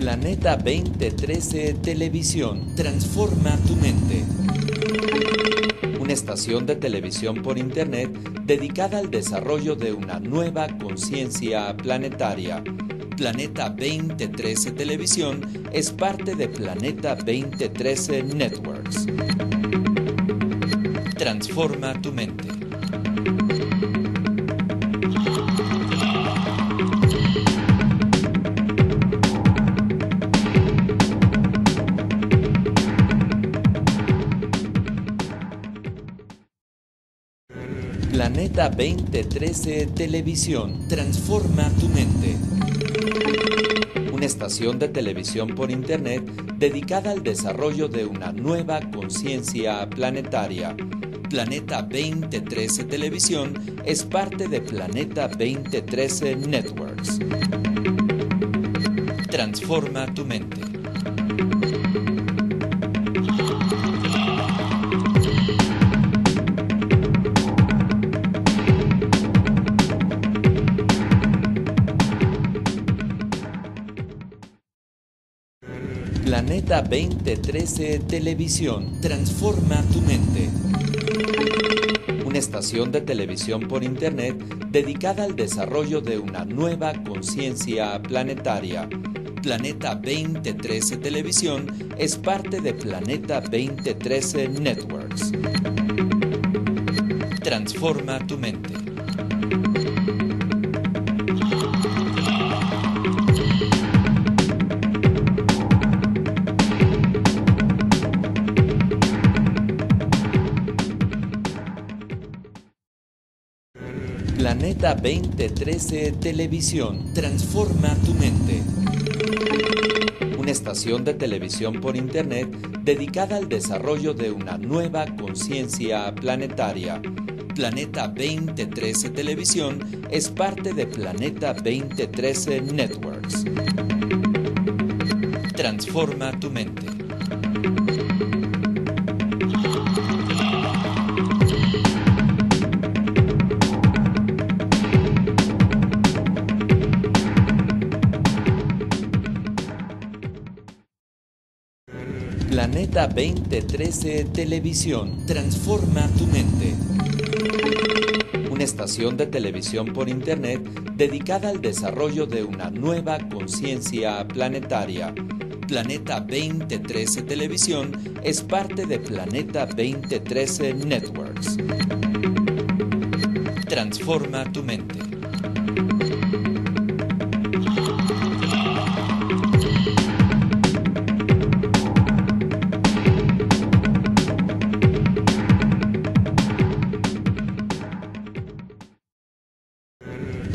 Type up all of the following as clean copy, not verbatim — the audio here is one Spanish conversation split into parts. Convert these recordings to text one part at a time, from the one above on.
Planeta 2013 Televisión transforma tu mente. Una estación de televisión por internet dedicada al desarrollo de una nueva conciencia planetaria. Planeta 2013 Televisión es parte de Planeta 2013 Networks. Transforma tu mente. Planeta 2013 Televisión transforma tu mente. Una estación de televisión por internet dedicada al desarrollo de una nueva conciencia planetaria. Planeta 2013 Televisión es parte de Planeta 2013 Networks. Transforma tu mente. Planeta 2013 Televisión transforma tu mente. Una estación de televisión por internet dedicada al desarrollo de una nueva conciencia planetaria. Planeta 2013 Televisión es parte de Planeta 2013 Networks. Transforma tu mente. Planeta 2013 Televisión transforma tu mente. Una estación de televisión por internet dedicada al desarrollo de una nueva conciencia planetaria. Planeta 2013 Televisión es parte de Planeta 2013 Networks. Transforma tu mente. Planeta 2013 Televisión transforma tu mente. Una estación de televisión por internet dedicada al desarrollo de una nueva conciencia planetaria. Planeta 2013 Televisión es parte de Planeta 2013 Networks. Transforma tu mente.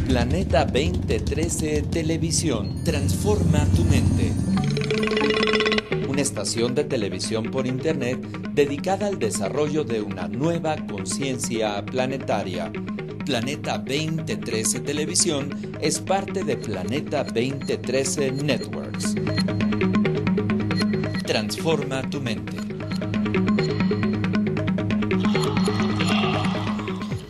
Planeta 2013 Televisión transforma tu mente. Una estación de televisión por internet dedicada al desarrollo de una nueva conciencia planetaria. Planeta 2013 Televisión es parte de Planeta 2013 Networks. Transforma tu mente.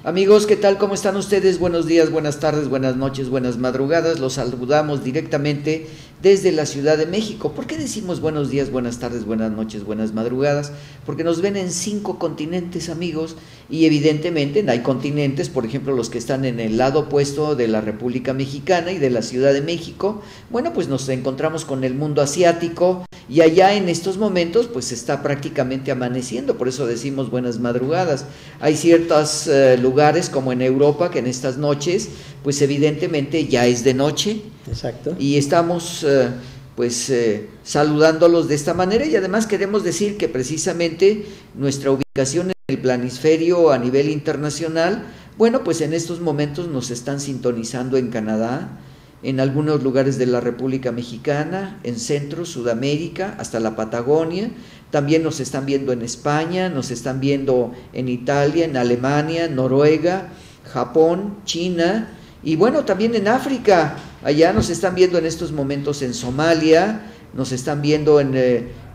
Amigos, ¿qué tal? ¿Cómo están ustedes? Buenos días, buenas tardes, buenas noches, buenas madrugadas. Los saludamos directamente desde la Ciudad de México. ¿Por qué decimos buenos días, buenas tardes, buenas noches, buenas madrugadas? Porque nos ven en 5 continentes, amigos, y evidentemente hay continentes, por ejemplo, los que están en el lado opuesto de la República Mexicana y de la Ciudad de México. Bueno, pues nos encontramos con el mundo asiático y allá en estos momentos pues está prácticamente amaneciendo, por eso decimos buenas madrugadas. Hay ciertos lugares como en Europa que en estas noches pues evidentemente ya es de noche. Exacto. Y estamos saludándolos de esta manera, y además queremos decir que precisamente nuestra ubicación en el planisferio a nivel internacional, bueno, pues en estos momentos nos están sintonizando en Canadá, en algunos lugares de la República Mexicana, en Centro, Sudamérica, hasta la Patagonia. También nos están viendo en España, nos están viendo en Italia, en Alemania, Noruega, Japón, China, y bueno, también en África. Allá nos están viendo en estos momentos en Somalia, nos están viendo en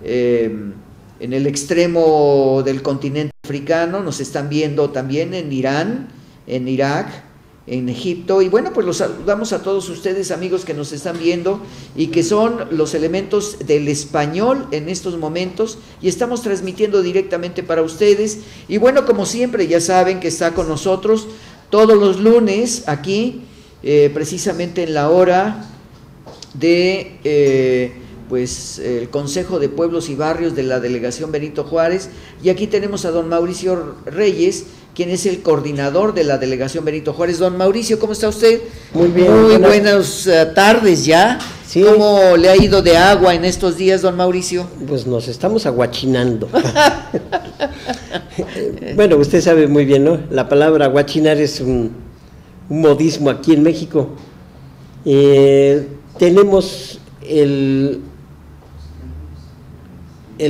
el extremo del continente africano, nos están viendo también en Irán, en Irak, en Egipto. Y bueno, pues los saludamos a todos ustedes, amigos que nos están viendo y que son los elementos del español en estos momentos, y estamos transmitiendo directamente para ustedes. Y bueno, como siempre, ya saben que está con nosotros todos los lunes aquí, precisamente en la hora de pues el Consejo de Pueblos y Barrios de la Delegación Benito Juárez, y aquí tenemos a don Mauricio Reyes, quien es el coordinador de la Delegación Benito Juárez. Don Mauricio, ¿cómo está usted? Muy bien. Muy buenas tardes ya. Sí. ¿Cómo le ha ido de agua en estos días, don Mauricio? Pues nos estamos aguachinando. Bueno, usted sabe muy bien, ¿no? La palabra aguachinar es un modismo aquí en México. Tenemos el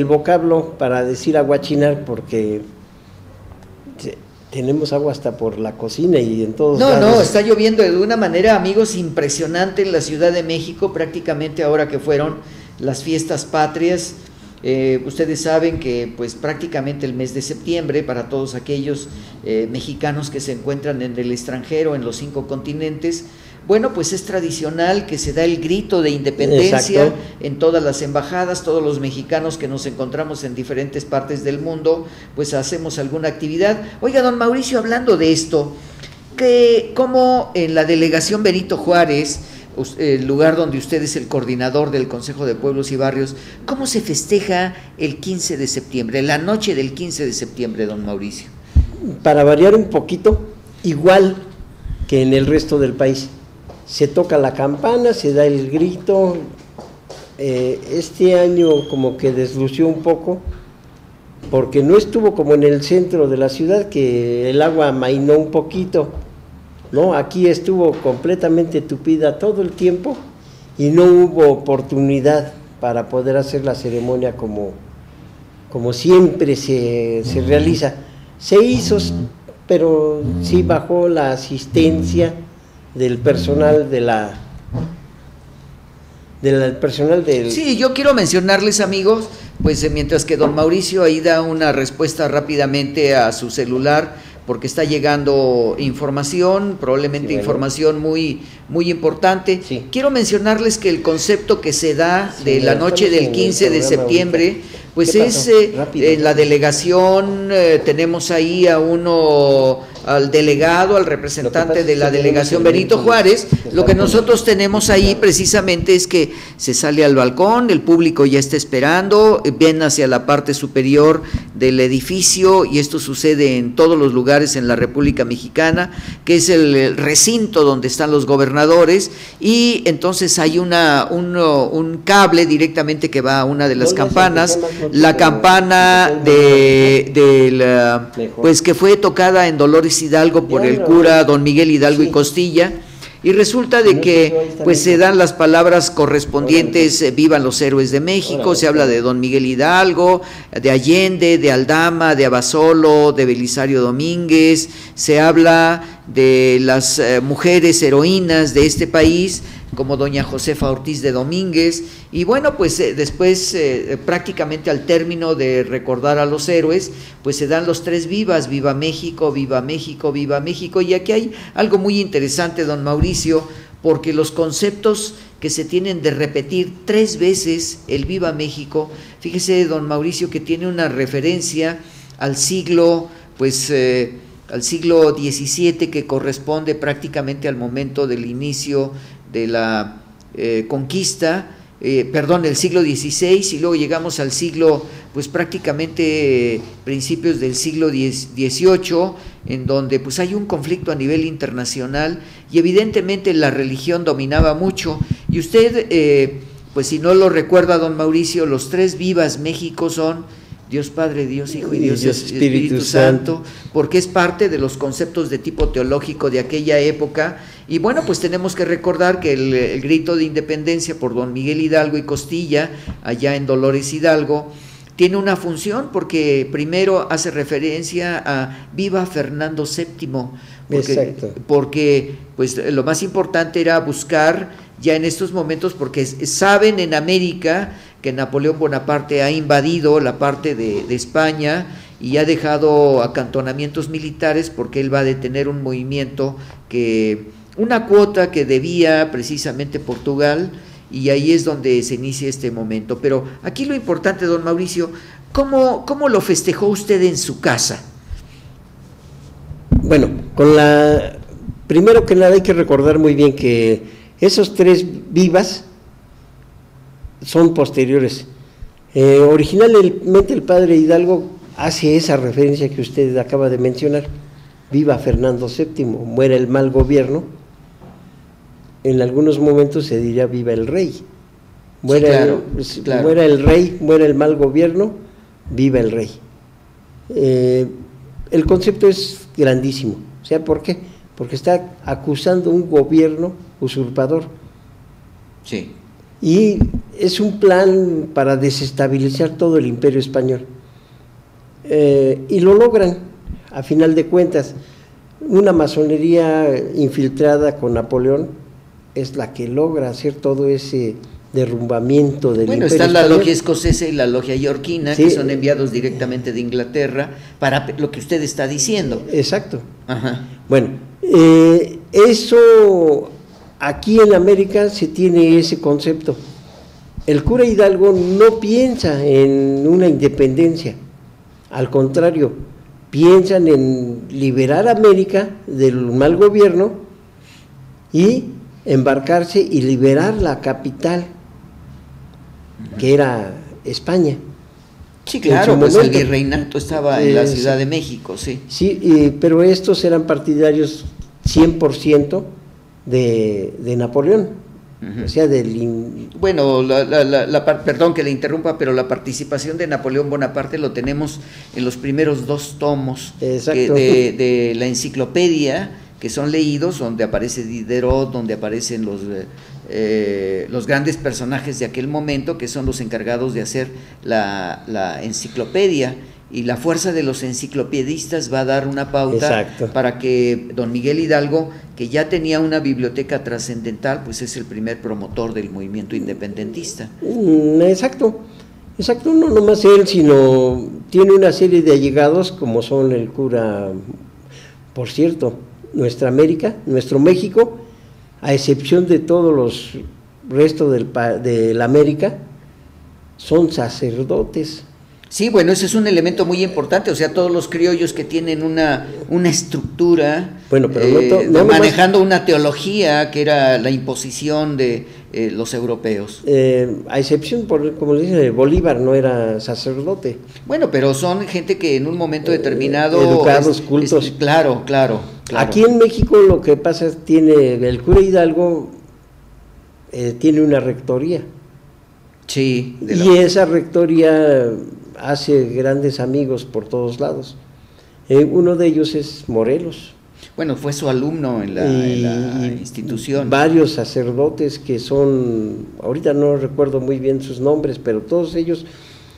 vocablo para decir aguachinar porque tenemos agua hasta por la cocina y en todos lados. No, está lloviendo de una manera, amigos, impresionante en la Ciudad de México, prácticamente ahora que fueron las fiestas patrias. Ustedes saben que pues prácticamente el mes de septiembre, para todos aquellos mexicanos que se encuentran en el extranjero, en los 5 continentes, bueno, pues es tradicional que se da el grito de independencia. Exacto. En todas las embajadas. Todos los mexicanos que nos encontramos en diferentes partes del mundo, pues hacemos alguna actividad. Oiga, don Mauricio, hablando de esto, ¿cómo en la Delegación Benito Juárez, el lugar donde usted es el coordinador del Consejo de Pueblos y Barrios, cómo se festeja el 15 de septiembre, la noche del 15 de septiembre, don Mauricio? Para variar un poquito, igual que en el resto del país. Se toca la campana, se da el grito. Este año como que deslució un poco, porque no estuvo como en el centro de la ciudad, que el agua amainó un poquito, ¿no? Aquí estuvo completamente tupida todo el tiempo y no hubo oportunidad para poder hacer la ceremonia como siempre se realiza. Se hizo, pero sí bajó la asistencia del personal del personal del... Sí, yo quiero mencionarles, amigos, pues mientras que don Mauricio ahí da una respuesta rápidamente a su celular, porque está llegando información, probablemente sí, información muy importante. Sí. Quiero mencionarles que el concepto que se da de la noche del 15 de septiembre, ahorita, pues es en la delegación, tenemos ahí al delegado, al representante de la Delegación Benito Juárez. Lo que nosotros tenemos ahí precisamente es que se sale al balcón, el público ya está esperando, ven hacia la parte superior del edificio, y esto sucede en todos los lugares en la República Mexicana, que es el recinto donde están los gobernadores, y entonces hay un cable directamente que va a una de las campanas, la campana pues que fue tocada en Dolores Hidalgo por el cura don Miguel Hidalgo y Costilla, y resulta de que pues se dan las palabras correspondientes, vivan los héroes de México. Se habla de don Miguel Hidalgo, de Allende, de Aldama, de Abasolo, de Belisario Domínguez, se habla de las mujeres heroínas de este país, como doña Josefa Ortiz de Domínguez, y bueno, pues después prácticamente al término de recordar a los héroes, pues se dan los 3 vivas: viva México, viva México, viva México. Y aquí hay algo muy interesante, don Mauricio, porque los conceptos que se tienen de repetir 3 veces el viva México, fíjese, don Mauricio, que tiene una referencia al siglo, pues al siglo XVII, que corresponde prácticamente al momento del inicio de la conquista, el siglo XVI, y luego llegamos al siglo, pues prácticamente principios del siglo XVIII, en donde pues hay un conflicto a nivel internacional, y evidentemente la religión dominaba mucho. Y usted, pues si no lo recuerda, don Mauricio, los 3 vivas México son Dios Padre, Dios Hijo y Dios Espíritu Santo, porque es parte de los conceptos de tipo teológico de aquella época. Y bueno, pues tenemos que recordar que el grito de independencia por don Miguel Hidalgo y Costilla, allá en Dolores Hidalgo, tiene una función, porque primero hace referencia a viva Fernando VII, porque pues lo más importante era buscar ya en estos momentos, porque saben en América que Napoleón Bonaparte ha invadido la parte de España, y ha dejado acantonamientos militares porque él va a detener un movimiento una cuota que debía precisamente Portugal, y ahí es donde se inicia este momento. Pero aquí lo importante, don Mauricio, ¿cómo lo festejó usted en su casa? Bueno, primero que nada hay que recordar muy bien que esos 3 vivas son posteriores. Originalmente el padre Hidalgo hace esa referencia que usted acaba de mencionar: viva Fernando VII, muera el mal gobierno. En algunos momentos se diría viva el rey. Muera el rey, muera el mal gobierno, viva el rey. El concepto es grandísimo. O sea, ¿por qué? Porque está acusando un gobierno usurpador. Sí. Y es un plan para desestabilizar todo el imperio español. Y lo logran, a final de cuentas. Una masonería infiltrada con Napoleón es la que logra hacer todo ese derrumbamiento del imperio están español. la logia escocesa y la logia yorquina, sí, que son enviados directamente de Inglaterra para lo que usted está diciendo. Exacto. Ajá. Bueno, eso aquí en América se tiene ese concepto. El cura Hidalgo no piensa en una independencia, al contrario, piensan en liberar a América del mal gobierno y embarcarse y liberar la capital, que era España. Sí, claro, pues el virreinato estaba en la Ciudad de México, sí. Sí, pero estos eran partidarios 100% de Napoleón. O sea, bueno, perdón que le interrumpa, pero la participación de Napoleón Bonaparte lo tenemos en los primeros 2 tomos de la enciclopedia, que son leídos, donde aparece Diderot, donde aparecen los grandes personajes de aquel momento, que son los encargados de hacer la enciclopedia. Y la fuerza de los enciclopedistas va a dar una pauta para que don Miguel Hidalgo, que ya tenía una biblioteca trascendental, pues es el primer promotor del movimiento independentista. Exacto, no nomás él, sino tiene una serie de allegados como son el cura, por cierto, nuestra América, nuestro México, a excepción de todos los restos de la América, son sacerdotes. Sí, bueno, ese es un elemento muy importante, o sea, todos los criollos que tienen una estructura, bueno, pero manejando una teología que era la imposición de los europeos. A excepción, como le dicen, Bolívar no era sacerdote. Bueno, pero son gente que en un momento determinado... educados, cultos. Claro. Aquí en México lo que pasa es el cura Hidalgo tiene una rectoría. Sí. Y esa rectoría hace grandes amigos por todos lados. Uno de ellos es Morelos. Bueno, fue su alumno en la institución. Varios sacerdotes que son, ahorita no recuerdo muy bien sus nombres, pero todos ellos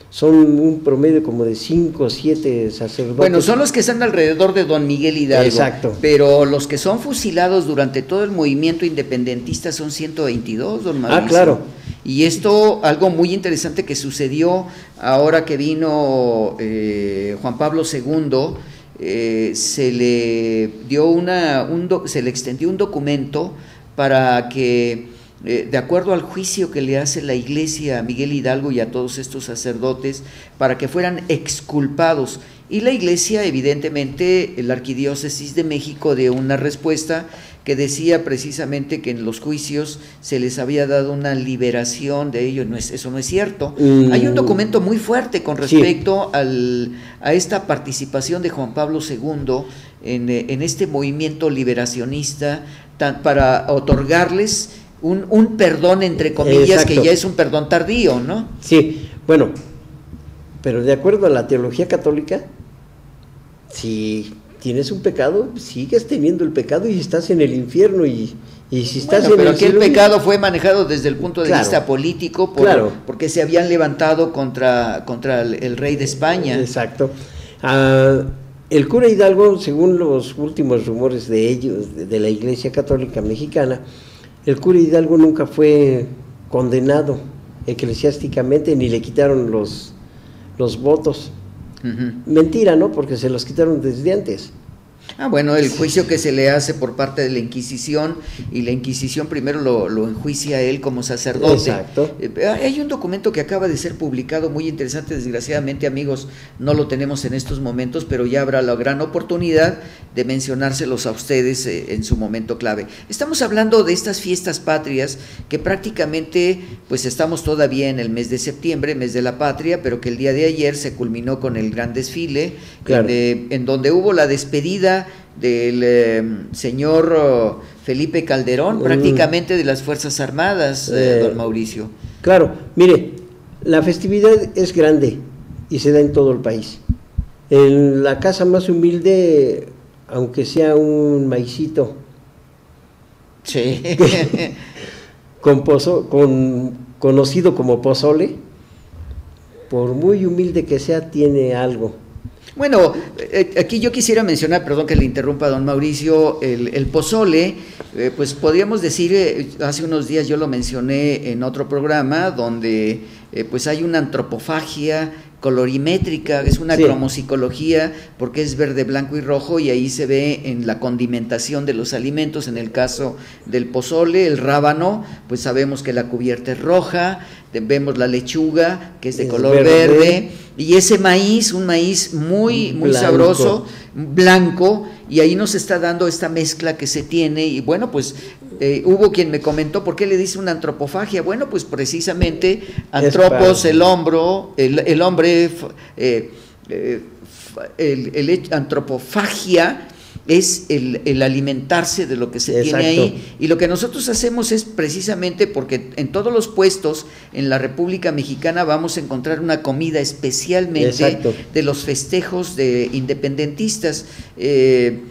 son un promedio como de 5 o 7 sacerdotes. Bueno, son los que están alrededor de don Miguel Hidalgo. Exacto. Pero los que son fusilados durante todo el movimiento independentista son 122, don Mauricio. Ah, claro. Y esto, algo muy interesante que sucedió ahora que vino Juan Pablo II, se le extendió un documento para que, de acuerdo al juicio que le hace la Iglesia a Miguel Hidalgo y a todos estos sacerdotes, para que fueran exculpados. Y la Iglesia, evidentemente, la Arquidiócesis de México dio una respuesta que decía precisamente que en los juicios se les había dado una liberación de ellos. Eso no es cierto. Hay un documento muy fuerte con respecto a esta participación de Juan Pablo II en este movimiento liberacionista, para otorgarles un perdón, entre comillas, exacto, que ya es un perdón tardío, ¿no? Sí, bueno, pero de acuerdo a la teología católica, si tienes un pecado, sigues teniendo el pecado y estás en el infierno, y si estás pero aquí el pecado fue manejado desde el punto de vista político, porque se habían levantado contra el rey de España. Exacto. El cura Hidalgo, según los últimos rumores de ellos, de la Iglesia Católica Mexicana, el cura Hidalgo nunca fue condenado eclesiásticamente, ni le quitaron los votos. Mentira, ¿no? Porque se los quitaron desde antes. Ah, bueno, el juicio que se le hace por parte de la Inquisición, y la Inquisición primero lo enjuicia a él como sacerdote. Exacto. Hay un documento que acaba de ser publicado muy interesante, desgraciadamente, amigos, no lo tenemos en estos momentos, pero ya habrá la gran oportunidad de mencionárselos a ustedes en su momento clave. Estamos hablando de estas fiestas patrias que prácticamente, pues estamos todavía en el mes de septiembre, mes de la patria, pero que el día de ayer se culminó con el gran desfile, claro, en donde hubo la despedida del señor Felipe Calderón, prácticamente de las Fuerzas Armadas, don Mauricio. Claro, mire, la festividad es grande y se da en todo el país. En la casa más humilde, aunque sea un maicito, sí, conocido como pozole, por muy humilde que sea, tiene algo. Bueno, aquí yo quisiera mencionar, perdón que le interrumpa, don Mauricio, el pozole, pues podríamos decir, hace unos días yo lo mencioné en otro programa, donde pues hay una antropofagia colorimétrica, es una cromopsicología, porque es verde, blanco y rojo, y ahí se ve en la condimentación de los alimentos. En el caso del pozole, el rábano, pues sabemos que la cubierta es roja, vemos la lechuga, que es de color verde, y ese maíz, un maíz muy blanco, sabroso, blanco, y ahí nos está dando esta mezcla que se tiene. Y bueno, pues hubo quien me comentó, ¿por qué le dice una antropofagia? Bueno, pues precisamente antropos, el hombre, antropofagia es el alimentarse de lo que se tiene ahí, y lo que nosotros hacemos es precisamente, porque en todos los puestos en la República Mexicana vamos a encontrar una comida especialmente de los festejos de independentistas, en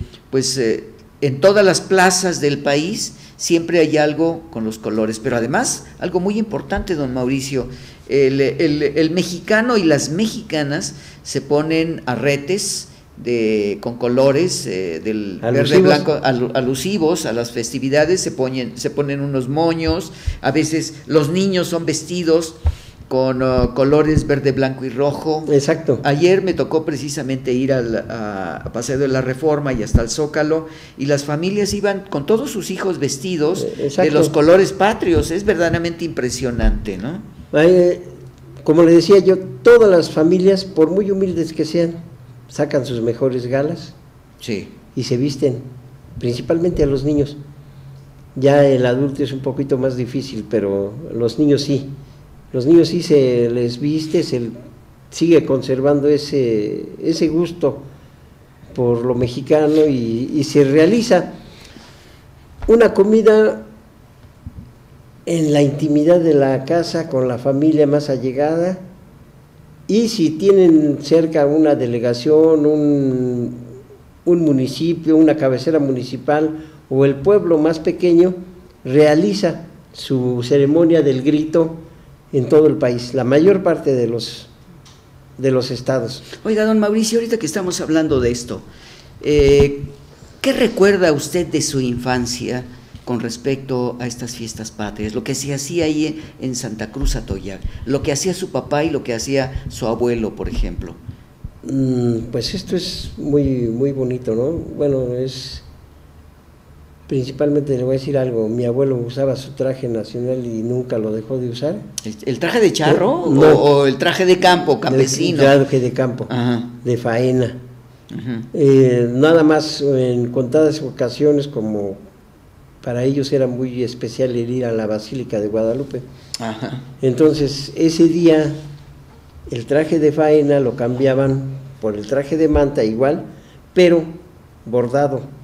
todas las plazas del país siempre hay algo con los colores, pero además algo muy importante, don Mauricio, el mexicano y las mexicanas se ponen arretes con colores del verde, blanco, alusivos a las festividades, se ponen unos moños, a veces los niños son vestidos con colores verde, blanco y rojo. Exacto. Ayer me tocó precisamente ir a Paseo de la Reforma y hasta el Zócalo, y las familias iban con todos sus hijos vestidos de los colores patrios. Es verdaderamente impresionante, ¿no? Como le decía yo, todas las familias, por muy humildes que sean, sacan sus mejores galas y se visten, principalmente a los niños. Ya el adulto es un poquito más difícil, pero los niños sí. Los niños sí se les viste, se sigue conservando ese gusto por lo mexicano, y se realiza una comida en la intimidad de la casa, con la familia más allegada, y si tienen cerca una delegación, un municipio, una cabecera municipal o el pueblo más pequeño, realiza su ceremonia del grito en todo el país, la mayor parte de los estados. Oiga, don Mauricio, ahorita que estamos hablando de esto, ¿qué recuerda usted de su infancia con respecto a estas fiestas patrias? Lo que se hacía ahí en Santa Cruz Atoyac, lo que hacía su papá y lo que hacía su abuelo, por ejemplo. Pues esto es muy, muy bonito, ¿no? Bueno, principalmente le voy a decir algo, mi abuelo usaba su traje nacional y nunca lo dejó de usar. ¿El traje de charro? No. ¿O el traje de campo, campesino? El traje de campo, de faena. Nada más en contadas ocasiones, como para ellos era muy especial el ir a la Basílica de Guadalupe. Entonces ese día el traje de faena lo cambiaban por el traje de manta igual, pero bordado.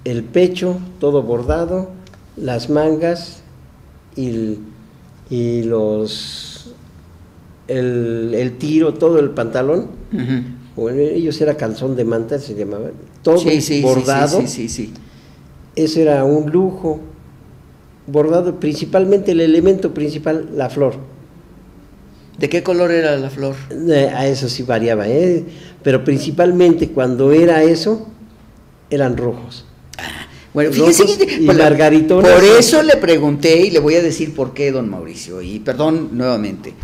El pecho todo bordado, las mangas y el tiro, todo el pantalón. Bueno, ellos era calzón de manta, se llamaba, todo bordado. Sí. Eso era un lujo, bordado, principalmente el elemento principal, la flor. ¿De qué color era la flor? A eso sí variaba, pero principalmente cuando era eso, eran rojos. Bueno, fíjese y margaritones. Por eso le pregunté, y le voy a decir por qué, don Mauricio, y perdón nuevamente.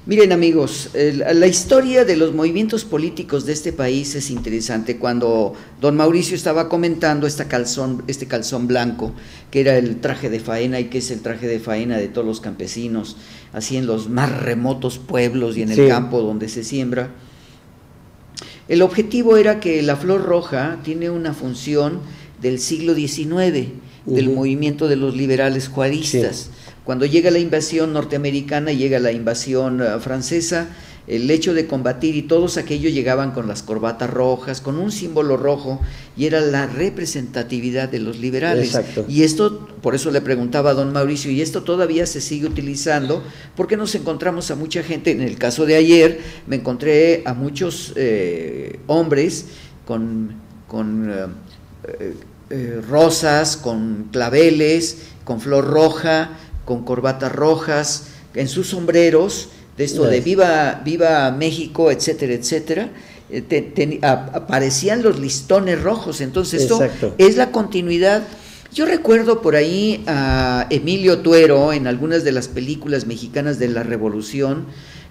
Miren amigos, la historia de los movimientos políticos de este país es interesante. Cuando don Mauricio estaba comentando este calzón blanco, que era el traje de faena y que es el traje de faena de todos los campesinos, así en los más remotos pueblos y en el campo donde se siembra, el objetivo era que la flor roja tiene una función del siglo XIX, del movimiento de los liberales juaristas. Cuando llega la invasión norteamericana, llega la invasión francesa, el hecho de combatir y todos aquellos llegaban con las corbatas rojas, con un símbolo rojo, y era la representatividad de los liberales. Exacto. Y esto, por eso le preguntaba a don Mauricio, y esto todavía se sigue utilizando, porque nos encontramos a mucha gente. En el caso de ayer, me encontré a muchos hombres con rosas, con claveles, con flor roja, con corbatas rojas, en sus sombreros, de esto de viva México, etcétera, etcétera, aparecían los listones rojos. Entonces esto es la continuidad. Yo recuerdo por ahí a Emilio Tuero en algunas de las películas mexicanas de la Revolución,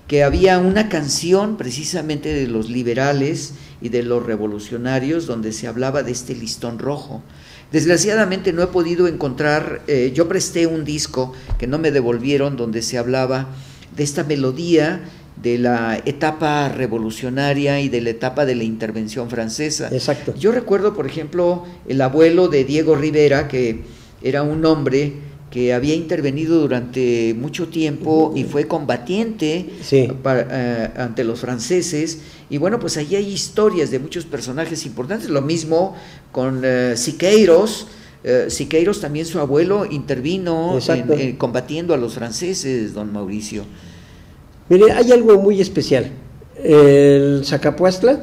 que había una canción precisamente de los liberales y de los revolucionarios donde se hablaba de este listón rojo. Desgraciadamente no he podido encontrar, yo presté un disco que no me devolvieron donde se hablaba de esta melodía de la etapa revolucionaria y de la etapa de la intervención francesa. Exacto. Yo recuerdo, por ejemplo, el abuelo de Diego Rivera, que era un hombre que había intervenido durante mucho tiempo y fue combatiente ante los franceses, y bueno, pues ahí hay historias de muchos personajes importantes. Lo mismo con Siqueiros. Siqueiros también, su abuelo intervino combatiendo a los franceses, don Mauricio. Mire, hay algo muy especial. El Zacapuastla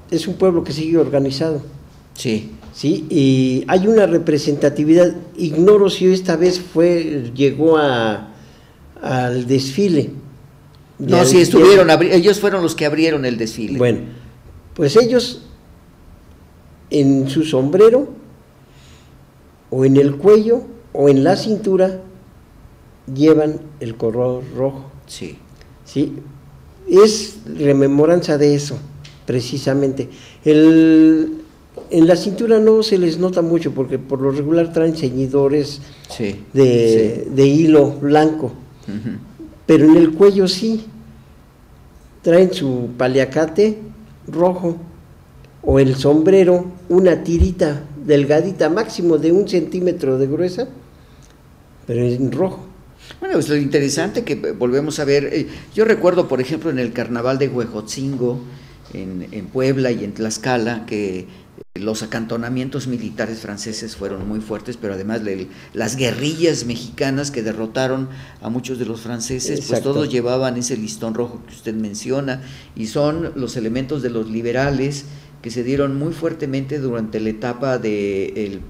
es un pueblo que sigue organizado. Sí. Sí, y hay una representatividad. Ignoro si esta vez llegó al desfile. No, sí estuvieron, ellos fueron los que abrieron el desfile. Bueno, pues ellos en su sombrero, o en el cuello, o en la cintura, llevan el color rojo. Sí. Sí, es rememoranza de eso, precisamente. En la cintura no se les nota mucho, porque por lo regular traen ceñidores de hilo blanco, pero en el cuello sí, traen su paliacate rojo, o el sombrero, una tirita delgadita, máximo de 1 centímetro de gruesa, pero en rojo. Bueno, es lo interesante que volvemos a ver. Yo recuerdo, por ejemplo, en el carnaval de Huejotzingo, en Puebla y en Tlaxcala, que los acantonamientos militares franceses fueron muy fuertes, pero además las guerrillas mexicanas que derrotaron a muchos de los franceses, pues todos llevaban ese listón rojo que usted menciona, y son los elementos de los liberales que se dieron muy fuertemente durante la etapa del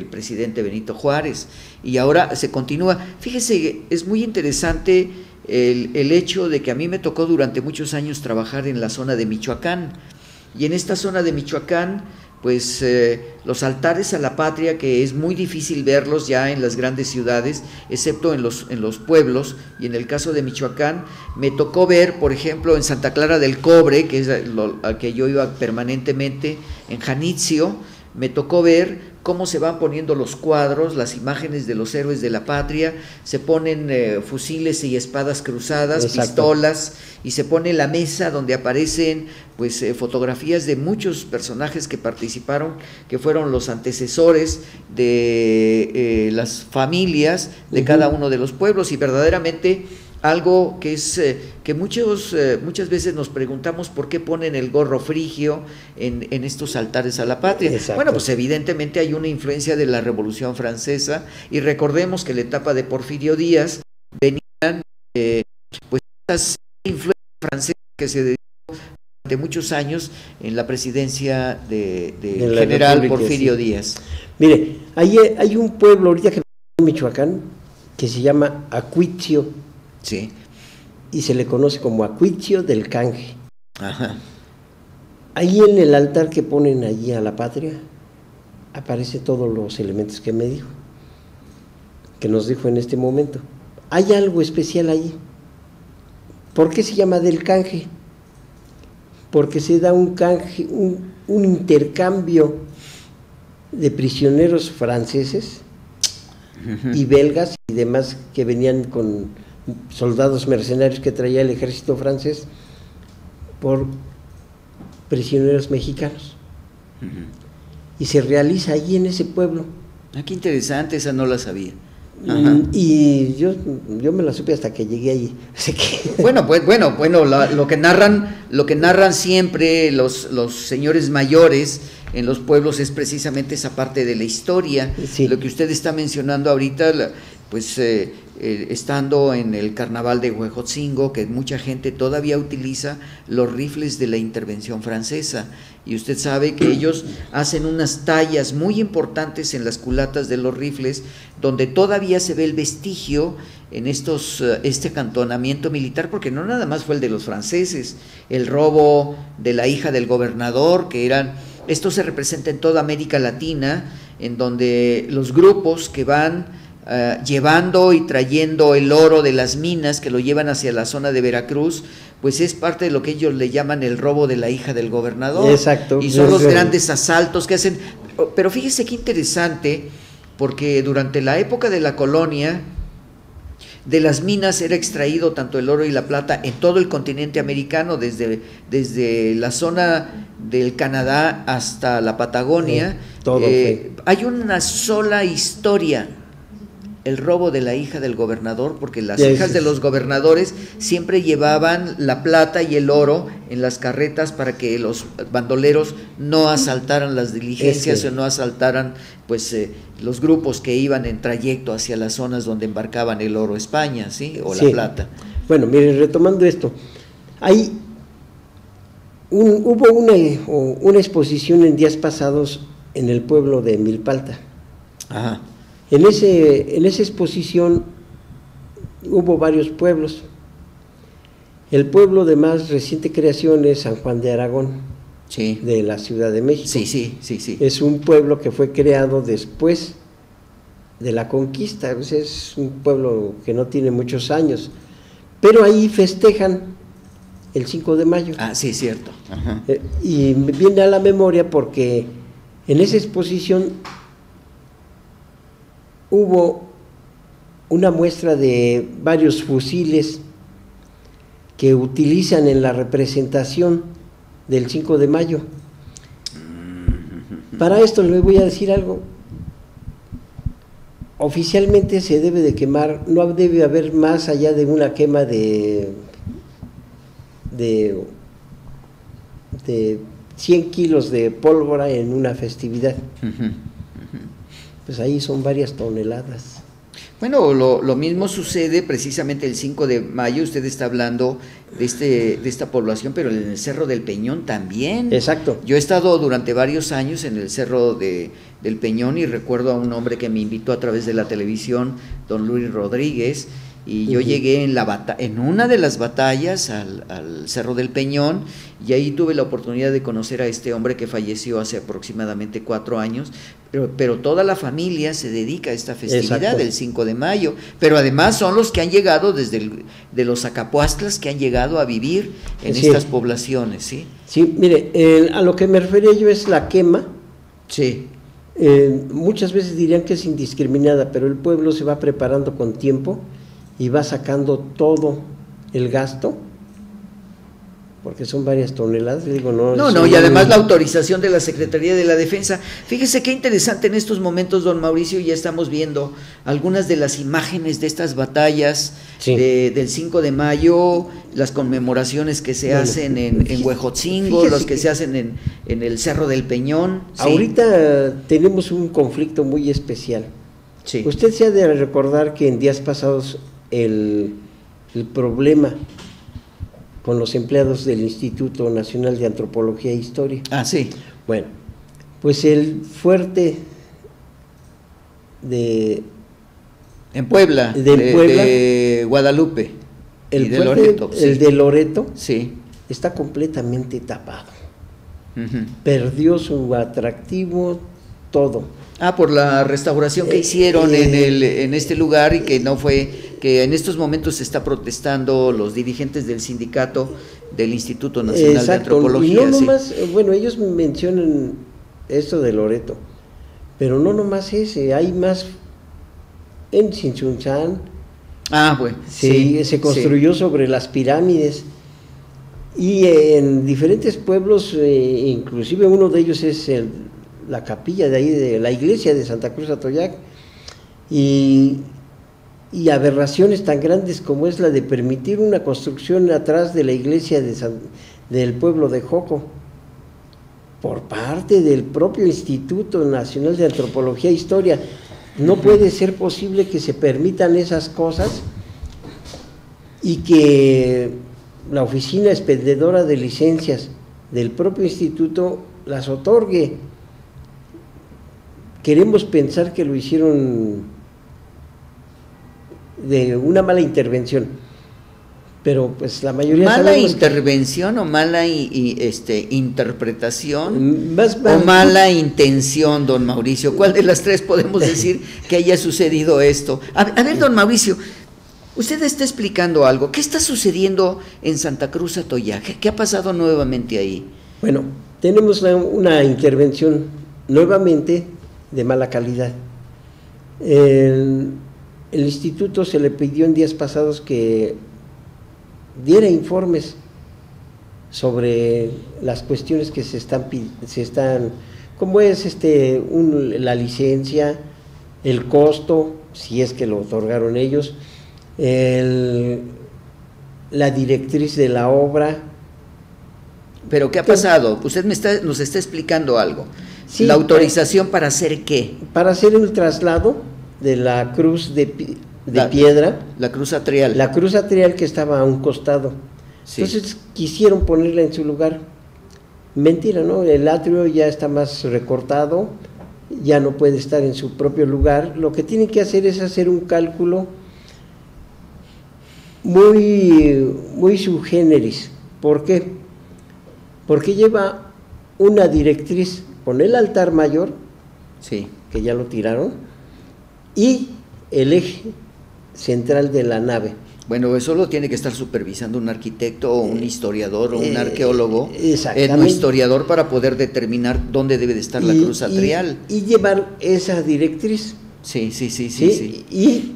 presidente Benito Juárez, y ahora se continúa. Fíjese, es muy interesante el hecho de que a mí me tocó durante muchos años trabajar en la zona de Michoacán, y en esta zona de Michoacán, pues los altares a la patria, que es muy difícil verlos ya en las grandes ciudades, excepto en los pueblos, y en el caso de Michoacán, me tocó ver, por ejemplo, en Santa Clara del Cobre, que es al que yo iba permanentemente, en Janitzio, me tocó ver cómo se van poniendo los cuadros, las imágenes de los héroes de la patria, se ponen fusiles y espadas cruzadas, pistolas, y se pone la mesa donde aparecen pues fotografías de muchos personajes que participaron, que fueron los antecesores de las familias de cada uno de los pueblos, y verdaderamente algo que es que muchas veces nos preguntamos por qué ponen el gorro frigio en estos altares a la patria. Bueno, pues evidentemente hay una influencia de la Revolución Francesa, y recordemos que en la etapa de Porfirio Díaz venían pues estas influencias francesas que se dedicó durante muchos años en la presidencia del general Porfirio Díaz. Mire, hay un pueblo ahorita que en Michoacán que se llama Acuitzio. Sí. Y se le conoce como Acuitzio del Canje. Ajá. Ahí en el altar que ponen allí a la patria, aparecen todos los elementos que me dijo, que nos dijo en este momento. Hay algo especial allí. ¿Por qué se llama del canje? Porque se da un canje, un intercambio de prisioneros franceses y belgas y demás que venían con soldados mercenarios que traía el ejército francés por prisioneros mexicanos. Y se realiza allí en ese pueblo. Ah, qué interesante, esa no la sabía. Y yo me la supe hasta que llegué allí. Así que... Bueno, lo que narran siempre los señores mayores en los pueblos es precisamente esa parte de la historia. Sí. Lo que usted está mencionando ahorita, pues estando en el carnaval de Huejotzingo, que mucha gente todavía utiliza los rifles de la intervención francesa, y usted sabe que ellos hacen unas tallas muy importantes en las culatas de los rifles, donde todavía se ve el vestigio en este acantonamiento militar, porque no nada más fue el de los franceses, el robo de la hija del gobernador, esto se representa en toda América Latina, en donde los grupos que van llevando y trayendo el oro de las minas, que lo llevan hacia la zona de Veracruz, pues es parte de lo que ellos le llaman el robo de la hija del gobernador. Exacto. Y son los grandes asaltos que hacen. Pero fíjese qué interesante, porque durante la época de la colonia, de las minas era extraído tanto el oro y la plata en todo el continente americano, desde la zona del Canadá hasta la Patagonia. Todo hay una sola historia, el robo de la hija del gobernador, porque las hijas de los gobernadores siempre llevaban la plata y el oro en las carretas para que los bandoleros no asaltaran las diligencias o no asaltaran pues los grupos que iban en trayecto hacia las zonas donde embarcaban el oro España, ¿sí? O la plata. Bueno, miren, retomando esto, hubo una exposición en días pasados en el pueblo de Milpalta. Ajá. En esa exposición hubo varios pueblos. El pueblo de más reciente creación es San Juan de Aragón, sí, de la Ciudad de México. Sí. Es un pueblo que fue creado después de la conquista, es un pueblo que no tiene muchos años, pero ahí festejan el 5 de mayo. Ah, sí, cierto. Ajá. Y me viene a la memoria porque en esa exposición hubo una muestra de varios fusiles que utilizan en la representación del 5 de mayo. Para esto les voy a decir algo. Oficialmente se debe de quemar, no debe haber más allá de una quema de 100 kilos de pólvora en una festividad. Pues ahí son varias toneladas. Bueno, lo mismo sucede precisamente el 5 de mayo, usted está hablando de esta población, pero en el Cerro del Peñón también. Exacto. Yo he estado durante varios años en el Cerro del Peñón y recuerdo a un hombre que me invitó a través de la televisión, don Luis Rodríguez, y yo llegué en una de las batallas al Cerro del Peñón, y ahí tuve la oportunidad de conocer a este hombre que falleció hace aproximadamente 4 años, pero toda la familia se dedica a esta festividad del 5 de mayo, pero además son los que han llegado de los Acapuastlas, que han llegado a vivir en estas poblaciones, ¿sí? Sí, mire, a lo que me refería yo es la quema. Sí. Muchas veces dirían que es indiscriminada, pero el pueblo se va preparando con tiempo y va sacando todo el gasto, porque son varias toneladas, digo, y además la autorización de la Secretaría de la Defensa. Fíjese qué interesante en estos momentos, don Mauricio, ya estamos viendo algunas de las imágenes de estas batallas del 5 de mayo, las conmemoraciones que se hacen en Huejotzingo, los que se hacen en el Cerro del Peñón. Ahorita tenemos un conflicto muy especial. Sí. Usted se ha de recordar que en días pasados el problema con los empleados del Instituto Nacional de Antropología e Historia. Ah, sí. Bueno, pues el fuerte en Puebla, de Guadalupe, el de fuerte, Loreto. El de Loreto, sí, está completamente tapado. Perdió su atractivo, todo. Ah, por la restauración que hicieron en este lugar, y que no fue, que en estos momentos se está protestando los dirigentes del sindicato del Instituto Nacional de Antropología. Y no nomás, bueno, ellos mencionan esto de Loreto, pero no nomás ese, hay más en Tzintzuntzán. Ah, bueno. Se construyó sobre las pirámides, y en diferentes pueblos, inclusive uno de ellos es la capilla de ahí, de la iglesia de Santa Cruz Atoyac, y aberraciones tan grandes como es la de permitir una construcción atrás de la iglesia del pueblo de Joco, por parte del propio Instituto Nacional de Antropología e Historia. No puede ser posible que se permitan esas cosas y que la oficina expedidora de licencias del propio instituto las otorgue. Queremos pensar que lo hicieron de una mala intervención, pero pues la mayoría ¿Mala intervención o mala interpretación o mala intención, don Mauricio? ¿Cuál de las tres podemos decir que haya sucedido esto? A ver, don Mauricio, usted está explicando algo. ¿Qué está sucediendo en Santa Cruz Atoyac? ¿Qué ha pasado nuevamente ahí? Bueno, tenemos una intervención nuevamente de mala calidad. El instituto se le pidió en días pasados que diera informes sobre las cuestiones que se están, cómo es la licencia, el costo, si es que lo otorgaron ellos, la directriz de la obra. ¿Pero qué ha pasado? Usted nos está explicando algo. Sí, ¿la autorización para hacer qué? Para hacer el traslado de la cruz de piedra. La cruz atrial. La cruz atrial que estaba a un costado. Sí. Entonces quisieron ponerla en su lugar. Mentira, ¿no? El atrio ya está más recortado, ya no puede estar en su propio lugar. Lo que tienen que hacer es hacer un cálculo muy sui generis. ¿Por qué? Porque lleva una directriz con el altar mayor, sí, que ya lo tiraron, y el eje central de la nave. Bueno, eso lo tiene que estar supervisando un arquitecto o un historiador o un arqueólogo, etnohistoriador, para poder determinar dónde debe de estar la cruz atrial. Y llevar esa directriz. Sí. Y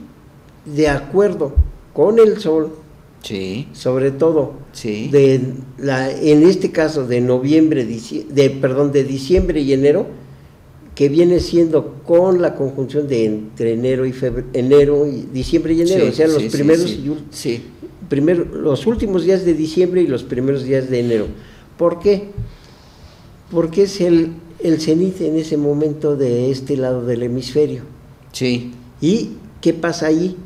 de acuerdo con el sol, sí, sobre todo, sí, en este caso de de diciembre y enero, que viene siendo con la conjunción de entre diciembre y enero, sí, o sea, los primeros los últimos días de diciembre y los primeros días de enero. ¿Por qué? Porque es el cenit en ese momento de este lado del hemisferio. Sí. ¿Y qué pasa ahí?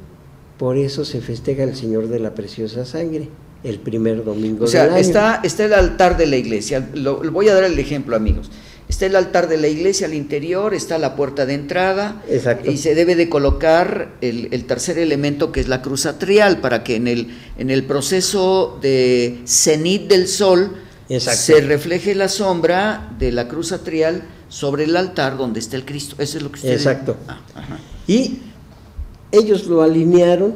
Por eso se festeja el Señor de la Preciosa Sangre, el primer domingo del año. Está el altar de la iglesia. Voy a dar el ejemplo, amigos. Está el altar de la iglesia al interior, está la puerta de entrada. Exacto. Y se debe de colocar el tercer elemento, que es la cruz atrial, para que en el proceso de cenit del sol, exacto, se refleje la sombra de la cruz atrial sobre el altar donde está el Cristo. Eso es lo que ustedes... Exacto. Y ellos lo alinearon,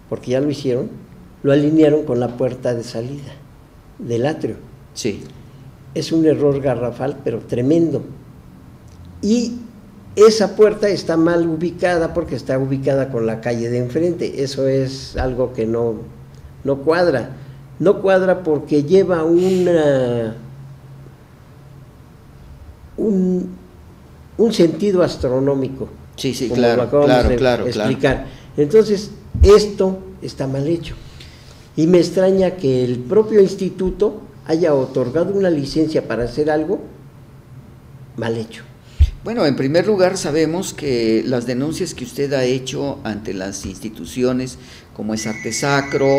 porque ya lo hicieron, lo alinearon con la puerta de salida del atrio. Sí. Es un error garrafal, pero tremendo. Y esa puerta está mal ubicada porque está ubicada con la calle de enfrente. Eso es algo que no cuadra. No cuadra porque lleva un sentido astronómico. Sí, como claro, lo acabamos de explicar. Claro. Entonces, esto está mal hecho. Y me extraña que el propio instituto haya otorgado una licencia para hacer algo mal hecho. Bueno, en primer lugar, sabemos que las denuncias que usted ha hecho ante las instituciones, como es Arte Sacro,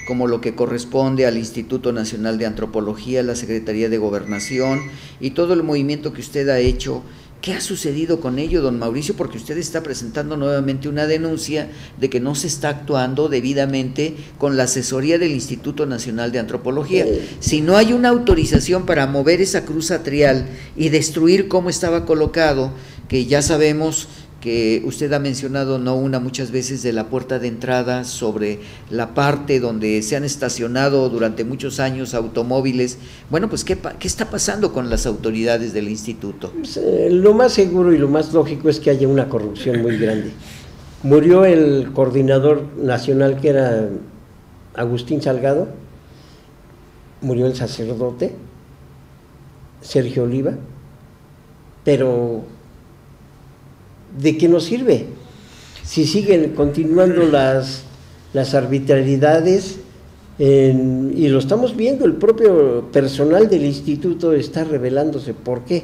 como lo que corresponde al Instituto Nacional de Antropología, la Secretaría de Gobernación y todo el movimiento que usted ha hecho, ¿qué ha sucedido con ello, don Mauricio? Porque usted está presentando nuevamente una denuncia de que no se está actuando debidamente con la asesoría del Instituto Nacional de Antropología. Si no hay una autorización para mover esa cruz atrial y destruir cómo estaba colocado, que ya sabemos que usted ha mencionado no una, muchas veces, de la puerta de entrada, sobre la parte donde se han estacionado durante muchos años automóviles. Bueno, pues ¿qué está pasando con las autoridades del instituto? Pues, lo más seguro y lo más lógico es que haya una corrupción muy grande. Murió el coordinador nacional, que era Agustín Salgado, murió el sacerdote Sergio Oliva, pero ¿de qué nos sirve? Si siguen continuando las arbitrariedades, y lo estamos viendo, el propio personal del instituto está rebelándose. ¿Por qué?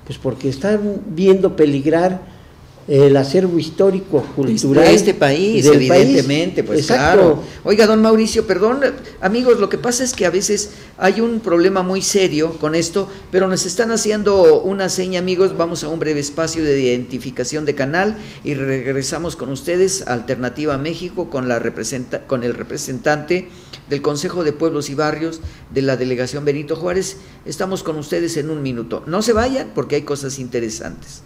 Pues porque están viendo peligrar el acervo histórico, cultural de este país, evidentemente, pues exacto. Claro. Oiga, don Mauricio, perdón, amigos, lo que pasa es que a veces hay un problema muy serio con esto, pero nos están haciendo una seña, amigos. Vamos a un breve espacio de identificación de canal y regresamos con ustedes a Alternativa México con el representante del Consejo de Pueblos y Barrios de la Delegación Benito Juárez. Estamos con ustedes en un minuto. No se vayan porque hay cosas interesantes.